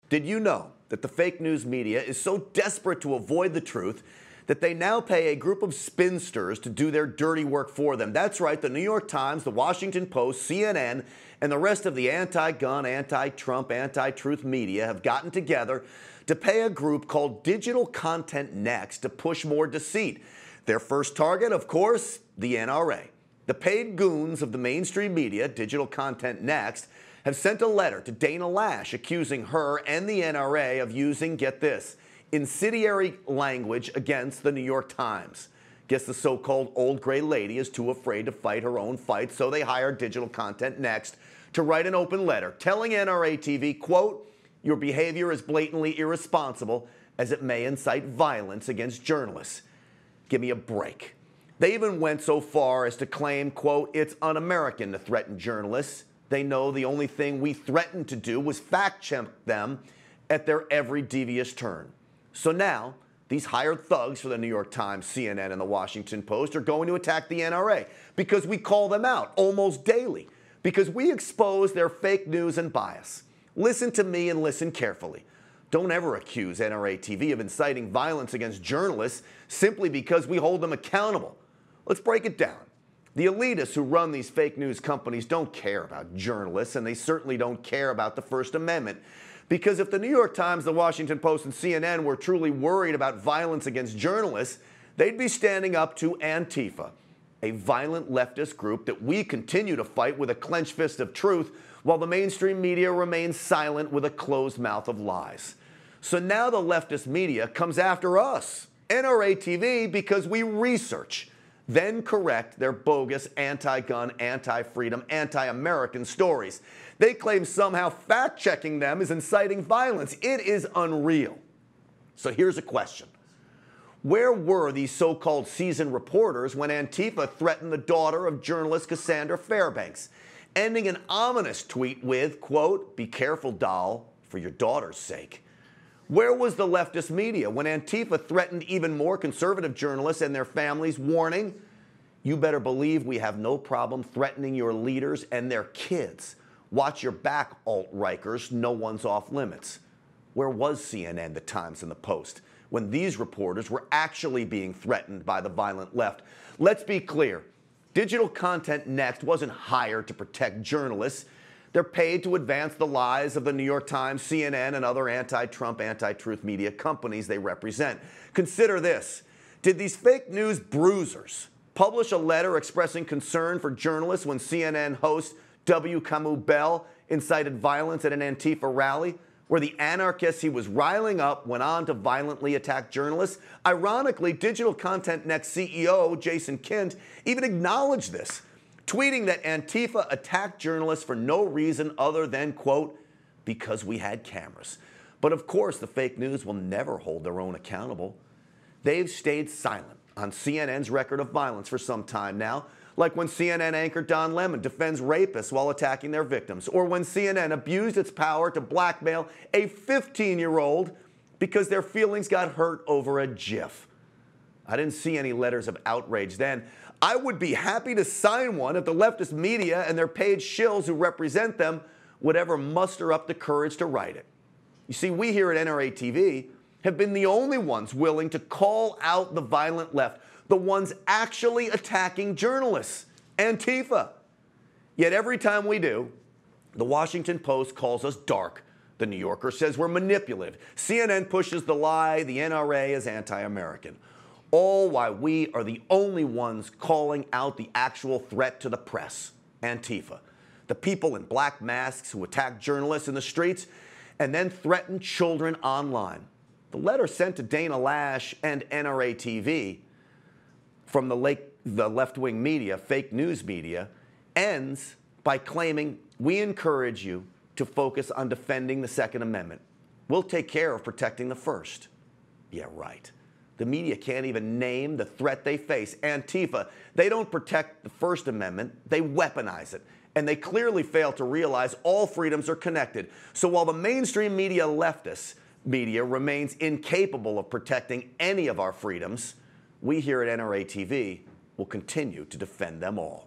Did you know that the fake news media is so desperate to avoid the truth that they now pay a group of spinsters to do their dirty work for them? That's right, the New York Times, the Washington Post, CNN, and the rest of the anti-gun, anti-Trump, anti-truth media have gotten together to pay a group called Digital Content Next to push more deceit. Their first target, of course, the NRA. The paid goons of the mainstream media, Digital Content Next, have sent a letter to Dana Loesch accusing her and the NRA of using, get this, incendiary language against the New York Times. Guess the so-called old gray lady is too afraid to fight her own fight, so they hired Digital Content Next to write an open letter telling NRATV, quote, your behavior is blatantly irresponsible as it may incite violence against journalists. Give me a break. They even went so far as to claim, quote, it's un-American to threaten journalists. They know the only thing we threatened to do was fact-check them at their every devious turn. So now, these hired thugs for the New York Times, CNN, and the Washington Post are going to attack the NRA because we call them out almost daily, because we expose their fake news and bias. Listen to me and listen carefully. Don't ever accuse NRATV of inciting violence against journalists simply because we hold them accountable. Let's break it down. The elitists who run these fake news companies don't care about journalists, and they certainly don't care about the First Amendment. Because if the New York Times, the Washington Post, and CNN were truly worried about violence against journalists, they'd be standing up to Antifa, a violent leftist group that we continue to fight with a clenched fist of truth, while the mainstream media remains silent with a closed mouth of lies. So now the leftist media comes after us, NRATV, because we research, then correct their bogus anti-gun, anti-freedom, anti-American stories. They claim somehow fact-checking them is inciting violence. It is unreal. So here's a question. Where were these so-called seasoned reporters when Antifa threatened the daughter of journalist Cassandra Fairbanks, ending an ominous tweet with, quote, be careful, doll, for your daughter's sake? Where was the leftist media when Antifa threatened even more conservative journalists and their families, warning, you better believe we have no problem threatening your leaders and their kids. Watch your back, alt-Rikers, no one's off limits. Where was CNN, the Times, and the Post when these reporters were actually being threatened by the violent left? Let's be clear. Digital Content Next wasn't hired to protect journalists. They're paid to advance the lies of the New York Times, CNN, and other anti-Trump, anti-truth media companies they represent. Consider this. Did these fake news bruisers publish a letter expressing concern for journalists when CNN host W. Kamau Bell incited violence at an Antifa rally, where the anarchists he was riling up went on to violently attack journalists? Ironically, Digital Content Next CEO Jason Kint even acknowledged this, tweeting that Antifa attacked journalists for no reason other than, quote, because we had cameras. But of course, the fake news will never hold their own accountable. They've stayed silent on CNN's record of violence for some time now, like when CNN anchor Don Lemon defends rapists while attacking their victims, or when CNN abused its power to blackmail a 15-year-old because their feelings got hurt over a GIF. I didn't see any letters of outrage then. I would be happy to sign one if the leftist media and their paid shills who represent them would ever muster up the courage to write it. You see, we here at NRATV have been the only ones willing to call out the violent left, the ones actually attacking journalists, Antifa. Yet every time we do, the Washington Post calls us dark. The New Yorker says we're manipulative. CNN pushes the lie, the NRA is anti-American. All while we are the only ones calling out the actual threat to the press, Antifa. The people in black masks who attack journalists in the streets and then threaten children online. The letter sent to Dana Loesch and NRATV from the left-wing media, fake news media, ends by claiming we encourage you to focus on defending the Second Amendment. We'll take care of protecting the First. Yeah, right. The media can't even name the threat they face. Antifa, they don't protect the First Amendment, they weaponize it. And they clearly fail to realize all freedoms are connected. So while the mainstream media, leftist media, remains incapable of protecting any of our freedoms, we here at NRATV will continue to defend them all.